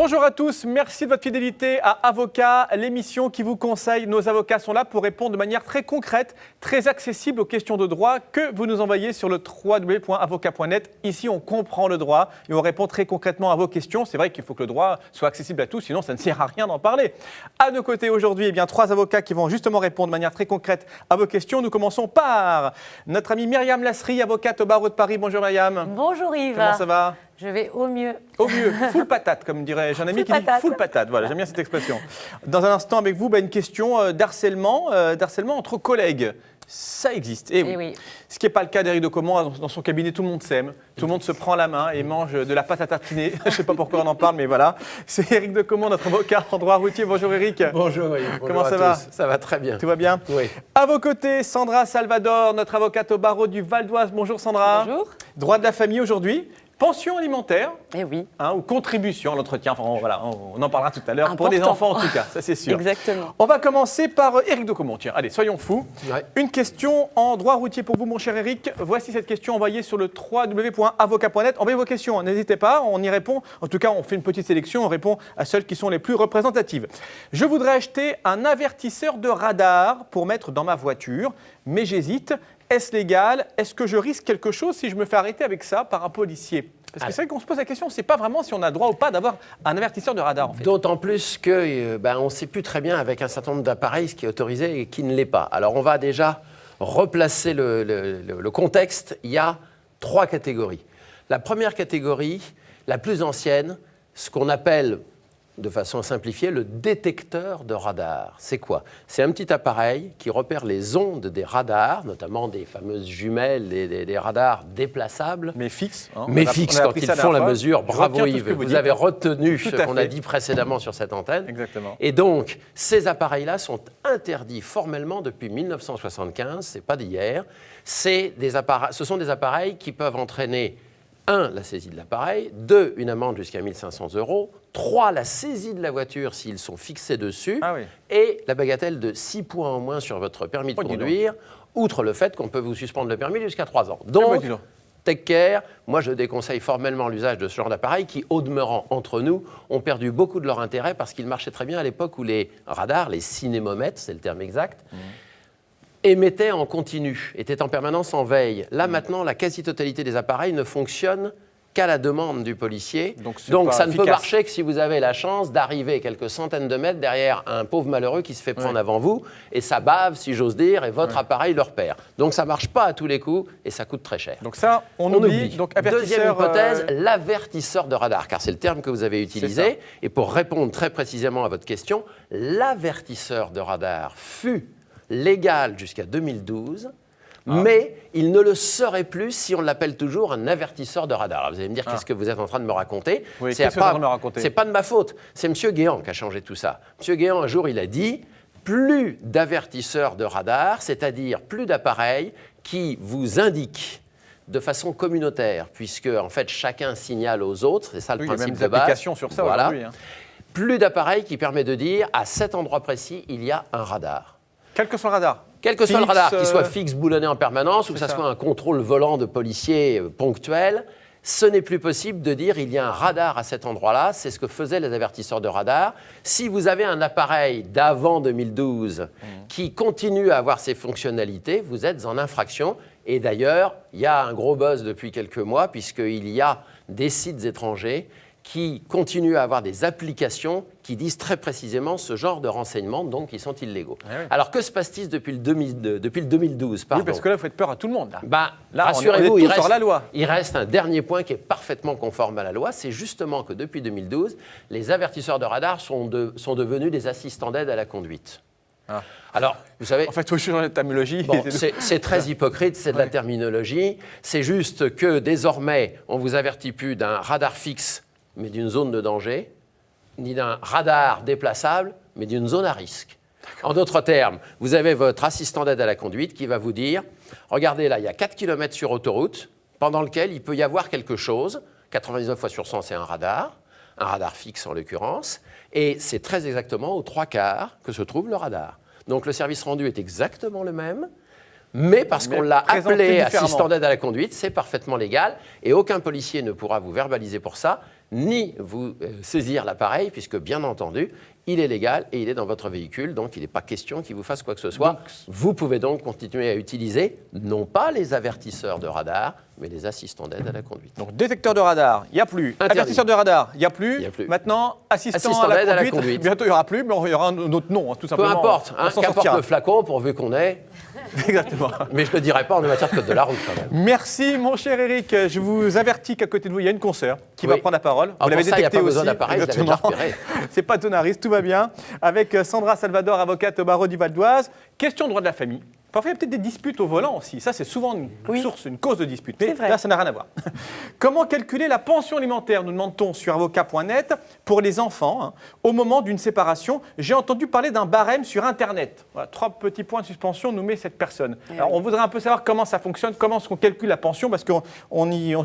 Bonjour à tous, merci de votre fidélité à Avocat, l'émission qui vous conseille. Nos avocats sont là pour répondre de manière très concrète, très accessible aux questions de droit que vous nous envoyez sur le www.avocat.net. Ici, on comprend le droit et on répond très concrètement à vos questions. C'est vrai qu'il faut que le droit soit accessible à tous, sinon ça ne sert à rien d'en parler. À nos côtés aujourd'hui, 3 avocats qui vont justement répondre de manière très concrète à vos questions. Nous commençons par notre amie Myriam Lasserie, avocate au barreau de Paris. Bonjour Myriam. Bonjour Yves. Comment ça va ? Je vais au mieux. Au mieux, full patate, comme dirait. J'ai un ami qui dit full patate. Voilà, j'aime bien cette expression. Dans un instant, avec vous, une question d'harcèlement entre collègues. Ça existe. Et oui. Ce qui n'est pas le cas d'Éric de Comont. Dans son cabinet, tout le monde s'aime. Tout le monde se prend la main et mange de la pâte à tartiner. Je ne sais pas pourquoi on en parle, mais voilà. C'est Éric de Comont, notre avocat en droit routier. Bonjour Éric. Bonjour Yves. Comment ça va ? Ça va très bien. Tout va bien ? Oui. À vos côtés, Sandra Salvador, notre avocate au barreau du Val d'Oise. Bonjour Sandra. Bonjour. Droit de la famille aujourd'hui. Pension alimentaire, Eh oui. Ou contribution à l'entretien, voilà, on en parlera tout à l'heure, pour Important. les enfants en tout cas, ça c'est sûr. Exactement. On va commencer par Éric de Comont. Tiens, allez, soyons fous. Ouais. Une question en droit routier pour vous, mon cher Éric. Voici cette question envoyée sur le www.avocat.net. Envoyez vos questions, n'hésitez pas, on y répond. En tout cas, on fait une petite sélection, on répond à celles qui sont les plus représentatives. Je voudrais acheter un avertisseur de radar pour mettre dans ma voiture, mais j'hésite. Est-ce légal ? Est-ce que je risque quelque chose si je me fais arrêter avec ça par un policier ? Parce que c'est vrai qu'on se pose la question, on ne sait pas vraiment si on a droit ou pas d'avoir un avertisseur de radar. En fait. D'autant plus qu'on ne sait plus très bien avec un certain nombre d'appareils ce qui est autorisé et qui ne l'est pas. Alors on va déjà replacer le contexte. Il y a 3 catégories. La première catégorie, la plus ancienne, ce qu'on appelle de façon simplifiée le détecteur de radar. C'est quoi ? C'est un petit appareil qui repère les ondes des radars, notamment des fameuses jumelles, des radars déplaçables. Mais fixes. Mais fixes quand ils font la mesure. Bravo Yves, vous avez retenu ce qu'on a dit précédemment sur cette antenne. Exactement. Et donc, ces appareils-là sont interdits formellement depuis 1975, c'est pas d'hier. Ce sont des appareils qui peuvent entraîner 1. La saisie de l'appareil, 2. Une amende jusqu'à 1 500 €, 3. La saisie de la voiture s'ils sont fixés dessus, et la bagatelle de 6 points en moins sur votre permis de conduire, outre le fait qu'on peut vous suspendre le permis jusqu'à 3 ans. Donc, take care, moi je déconseille formellement l'usage de ce genre d'appareils qui, au demeurant entre nous, ont perdu beaucoup de leur intérêt parce qu'ils marchaient très bien à l'époque où les radars, les cinémomètres, c'est le terme exact, émettaient en continu, étaient en permanence en veille. Là, maintenant, la quasi-totalité des appareils ne fonctionnent qu'à la demande du policier. Donc ça ne peut marcher que si vous avez la chance d'arriver quelques centaines de mètres derrière un pauvre malheureux qui se fait prendre avant vous, et ça bave, si j'ose dire, et votre appareil le repère. Donc ça ne marche pas à tous les coups, et ça coûte très cher. Donc ça, on oublie. Donc, deuxième hypothèse, l'avertisseur de radar, car c'est le terme que vous avez utilisé. Et pour répondre très précisément à votre question, l'avertisseur de radar fut légal jusqu'à 2012, mais il ne le serait plus si on l'appelle toujours un avertisseur de radar. Alors vous allez me dire, qu'est-ce que vous êtes en train de me raconter ? Oui, c'est pas de ma faute, c'est M. Guéant qui a changé tout ça. M. Guéant, un jour, il a dit, plus d'avertisseurs de radar, c'est-à-dire plus d'appareils qui vous indiquent de façon communautaire, puisque en fait chacun signale aux autres, c'est ça le principe de base. Il y a même des applications sur ça aujourd'hui. Plus d'appareils qui permet de dire, à cet endroit précis, il y a un radar. Quel que soit le radar. Quel que soit le radar, qu'il soit fixe, boulonné en permanence, ou que ça soit un contrôle volant de policiers ponctuel, ce n'est plus possible de dire il y a un radar à cet endroit-là. C'est ce que faisaient les avertisseurs de radar. Si vous avez un appareil d'avant 2012 qui continue à avoir ces fonctionnalités, vous êtes en infraction. Et d'ailleurs, il y a un gros buzz depuis quelques mois, puisqu'il y a des sites étrangers qui continuent à avoir des applications qui disent très précisément ce genre de renseignements, donc qui sont illégaux. Alors que se passe-t-il depuis le 2012 Oui, parce que là, vous faites peur à tout le monde. Là, rassurez-vous, il reste un dernier point qui est parfaitement conforme à la loi, c'est justement que depuis 2012, les avertisseurs de radar sont devenus des assistants d'aide à la conduite. Alors, vous savez... En fait, il faut changer la terminologie. C'est très hypocrite, c'est de la terminologie. C'est juste que désormais, on ne vous avertit plus d'un radar fixe, mais d'une zone de danger, ni d'un radar déplaçable, mais d'une zone à risque. En d'autres termes, vous avez votre assistant d'aide à la conduite qui va vous dire « Regardez, là, il y a 4 km sur autoroute, pendant lequel il peut y avoir quelque chose. 99 fois sur 100, c'est un radar fixe en l'occurrence, et c'est très exactement aux 3/4 que se trouve le radar. Donc le service rendu est exactement le même, mais parce qu'on l'a appelé assistant d'aide à la conduite, c'est parfaitement légal, et aucun policier ne pourra vous verbaliser pour ça. ni vous saisir l'appareil, puisque bien entendu, il est légal et il est dans votre véhicule, donc il n'est pas question qu'il vous fasse quoi que ce soit. Vous pouvez donc continuer à utiliser, non pas les avertisseurs de radar, mais les assistants d'aide à la conduite. Donc détecteur de radar, il n'y a plus. Interdit. Avertisseur de radar, il n'y a plus. Il y a plus. Maintenant, assistant d'aide à la conduite. Bientôt, il n'y aura plus, mais il y aura un autre nom, tout Peu simplement. importe, On s'en qu'importe sortira. le flacon, pourvu qu'on ait. Exactement. Mais je ne le dirai pas en matière de code de la route, quand même. Merci, mon cher Eric. Je vous avertis qu'à côté de vous, il y a une consoeur qui va prendre la parole. Ah, Vous l'avez pour ça, il n'y a détecté pas aussi. besoin d'appareil, je l'avais déjà repéré. C'est pas tonariste, tout va bien. Avec Sandra Salvador, avocate au barreau du Val d'Oise. Question de droit de la famille. Parfois, il y a peut-être des disputes au volant aussi. Ça, c'est souvent une source, une cause de dispute. Mais là, ça n'a rien à voir. Comment calculer la pension alimentaire, nous demande-t-on sur avocat.net, pour les enfants, au moment d'une séparation? J'ai entendu parler d'un barème sur Internet. Voilà, 3 petits points de suspension nous met cette personne. Alors, on voudrait un peu savoir comment ça fonctionne, comment est-ce qu'on calcule la pension, parce qu'on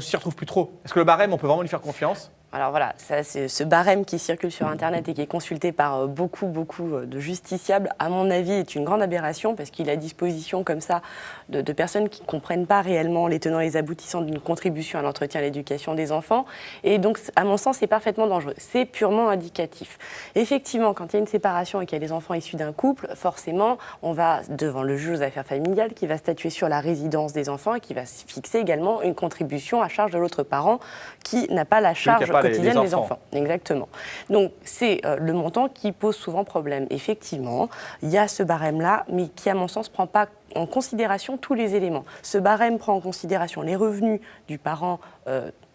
s'y retrouve plus trop. Est-ce que le barème, on peut vraiment lui faire confiance? Alors voilà, ça, c'est ce barème qui circule sur Internet et qui est consulté par beaucoup de justiciables, à mon avis, est une grande aberration parce qu'il est à disposition comme ça de personnes qui ne comprennent pas réellement les tenants et les aboutissants d'une contribution à l'entretien et à l'éducation des enfants. Et donc, à mon sens, c'est parfaitement dangereux. C'est purement indicatif. Effectivement, quand il y a une séparation et qu'il y a des enfants issus d'un couple, forcément, on va devant le juge aux affaires familiales qui va statuer sur la résidence des enfants et qui va fixer également une contribution à charge de l'autre parent qui n'a pas la charge quotidienne des enfants. Exactement. Donc, c'est le montant qui pose souvent problème. Effectivement, il y a ce barème-là, mais qui, à mon sens, ne prend pas en considération tous les éléments. Ce barème prend en considération les revenus du parent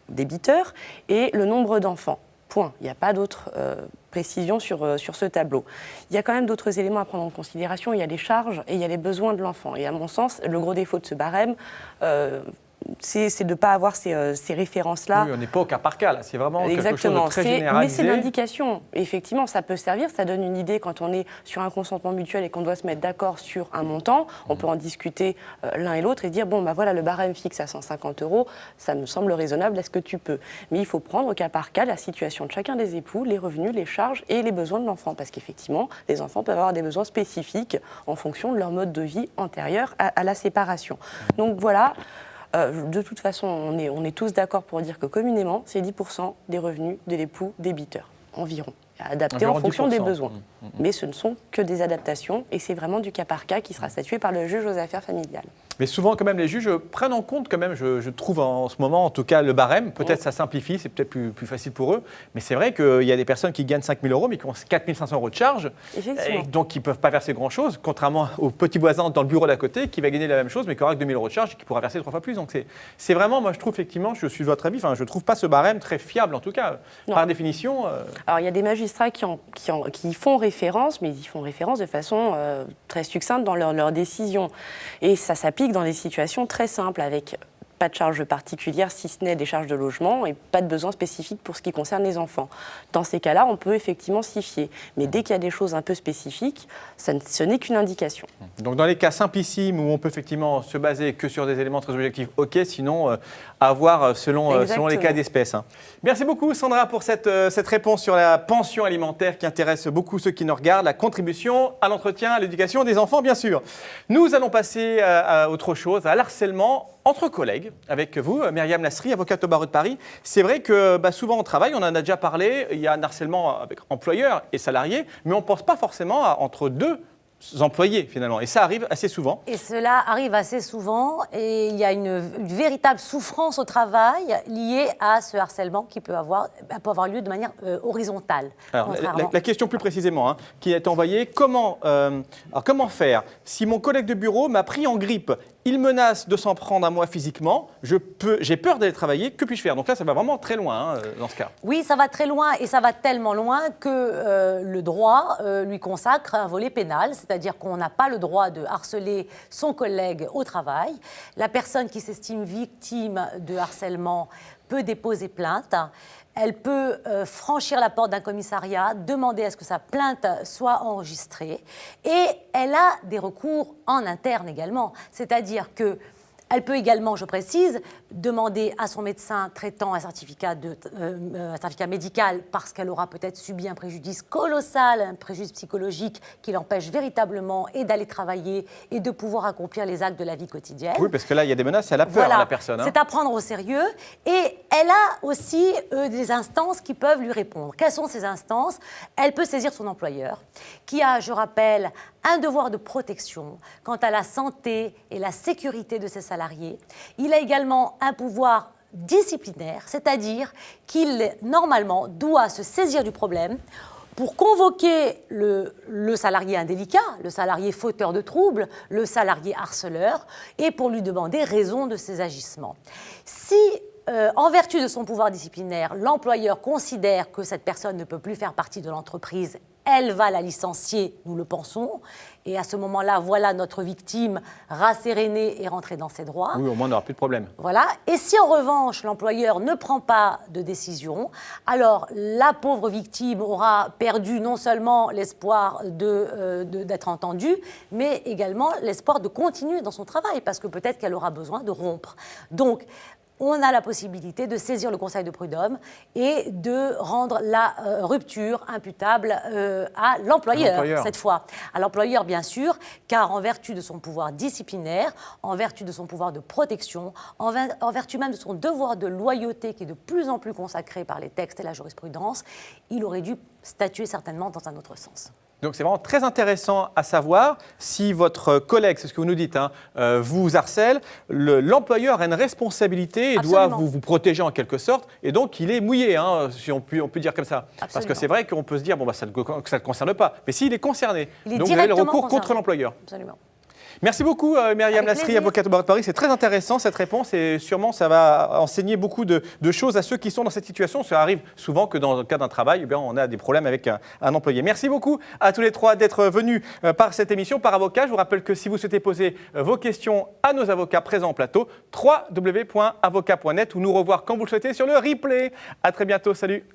débiteur et le nombre d'enfants. Point. Il n'y a pas d'autres précisions sur ce tableau. Il y a quand même d'autres éléments à prendre en considération. Il y a les charges et il y a les besoins de l'enfant. Et à mon sens, le gros défaut de ce barème, c'est de ne pas avoir ces références-là. Oui, on n'est pas au cas par cas, là. C'est vraiment quelque chose de très généralisé. Mais c'est l'indication. Effectivement, ça peut servir. Ça donne une idée quand on est sur un consentement mutuel et qu'on doit se mettre d'accord sur un montant. On peut en discuter l'un et l'autre et dire, bon, bah voilà, le barème fixe à 150 €, ça me semble raisonnable, est-ce que tu peux? Mais il faut prendre au cas par cas la situation de chacun des époux, les revenus, les charges et les besoins de l'enfant. Parce qu'effectivement, les enfants peuvent avoir des besoins spécifiques en fonction de leur mode de vie antérieur à la séparation. Donc voilà. De toute façon, on est tous d'accord pour dire que communément, c'est 10% des revenus de l'époux débiteur, environ, adapté en fonction 10%. Des besoins. Mais ce ne sont que des adaptations et c'est vraiment du cas par cas qui sera statué par le juge aux affaires familiales. Mais souvent, quand même, les juges prennent en compte, quand même, je trouve en ce moment, en tout cas, le barème. Peut-être ça simplifie, c'est peut-être plus facile pour eux. Mais c'est vrai qu'il y a des personnes qui gagnent 5 000 €, mais qui ont 4 500 € de charge. Et donc, qui ne peuvent pas verser grand-chose, contrairement au petit voisin dans le bureau d'à côté, qui va gagner la même chose, mais qui aura que 2 000 € de charge et qui pourra verser 3 fois plus. Donc, c'est vraiment, moi, je trouve, effectivement, je suis de votre avis, je ne trouve pas ce barème très fiable, en tout cas. Non. Par définition. Alors, il y a des magistrats qui font référence, mais ils font référence de façon très succincte dans leur décision. Et ça s'applique dans des situations très simples, avec pas de charges particulières, si ce n'est des charges de logement, et pas de besoin spécifique pour ce qui concerne les enfants. Dans ces cas-là, on peut effectivement s'y fier. Mais dès qu'il y a des choses un peu spécifiques, ce n'est qu'une indication. Donc dans les cas simplissimes où on peut effectivement se baser que sur des éléments très objectifs, ok, sinon à voir selon les cas d'espèce. Merci beaucoup Sandra pour cette réponse sur la pension alimentaire qui intéresse beaucoup ceux qui nous regardent, la contribution à l'entretien, à l'éducation des enfants bien sûr. Nous allons passer à autre chose, à l'harcèlement entre collègues, avec vous, Myriam Nasri, avocate au barreau de Paris. C'est vrai que souvent au travail, on en a déjà parlé, il y a un harcèlement avec employeurs et salariés, mais on ne pense pas forcément entre deux employés finalement, et ça arrive assez souvent. Et cela arrive assez souvent, et il y a une véritable souffrance au travail liée à ce harcèlement qui peut avoir lieu de manière horizontale. Alors, la question plus précisément, qui est envoyée, comment faire si mon collègue de bureau m'a pris en grippe? Il menace de s'en prendre à moi physiquement, j'ai peur d'aller travailler, que puis-je faire? Donc là, ça va vraiment très loin dans ce cas. Oui, ça va très loin, et ça va tellement loin que le droit lui consacre un volet pénal, c'est-à-dire qu'on n'a pas le droit de harceler son collègue au travail. La personne qui s'estime victime de harcèlement peut déposer plainte. Elle peut franchir la porte d'un commissariat, demander à ce que sa plainte soit enregistrée. Et elle a des recours en interne également. C'est-à-dire qu'elle peut également, je précise, demander à son médecin traitant un certificat médical parce qu'elle aura peut-être subi un préjudice colossal, un préjudice psychologique qui l'empêche véritablement et d'aller travailler et de pouvoir accomplir les actes de la vie quotidienne. Oui, parce que là, il y a des menaces, elle a peur, la personne. C'est à prendre au sérieux. Et elle a aussi des instances qui peuvent lui répondre. Quelles sont ces instances? Elle peut saisir son employeur, qui a, je rappelle, un devoir de protection quant à la santé et la sécurité de ses salariés. Il a également un pouvoir disciplinaire, c'est-à-dire qu'il, normalement, doit se saisir du problème pour convoquer le salarié indélicat, le salarié fauteur de troubles, le salarié harceleur, et pour lui demander raison de ses agissements. Si, en vertu de son pouvoir disciplinaire, l'employeur considère que cette personne ne peut plus faire partie de l'entreprise, elle va la licencier, nous le pensons, et à ce moment-là, voilà notre victime rassérénée et rentrée dans ses droits. Oui, au moins on n'aura plus de problème. Voilà. Et si en revanche l'employeur ne prend pas de décision, alors la pauvre victime aura perdu non seulement l'espoir d'être entendue, mais également l'espoir de continuer dans son travail, parce que peut-être qu'elle aura besoin de rompre. Donc, on a la possibilité de saisir le Conseil de prud'homme et de rendre la rupture imputable à l'employeur, cette fois. À l'employeur, bien sûr, car en vertu de son pouvoir disciplinaire, en vertu de son pouvoir de protection, en vertu même de son devoir de loyauté qui est de plus en plus consacré par les textes et la jurisprudence, il aurait dû statuer certainement dans un autre sens. Donc c'est vraiment très intéressant à savoir si votre collègue, c'est ce que vous nous dites, vous harcèle, l'employeur a une responsabilité et doit vous protéger en quelque sorte, et donc il est mouillé, si on peut dire comme ça. Absolument. Parce que c'est vrai qu'on peut se dire, ça ne le concerne pas, mais s'il est concerné, donc vous avez le recours contre l'employeur. Absolument. Merci beaucoup Myriam Lasry, avocate au barreau de Paris. C'est très intéressant cette réponse et sûrement ça va enseigner beaucoup de choses à ceux qui sont dans cette situation. Ça arrive souvent que dans le cas d'un travail, on a des problèmes avec un employé. Merci beaucoup à tous les trois d'être venus par cette émission, par avocat. Je vous rappelle que si vous souhaitez poser vos questions à nos avocats présents en plateau, www.avocat.net ou nous revoir quand vous le souhaitez sur le replay. À très bientôt, salut.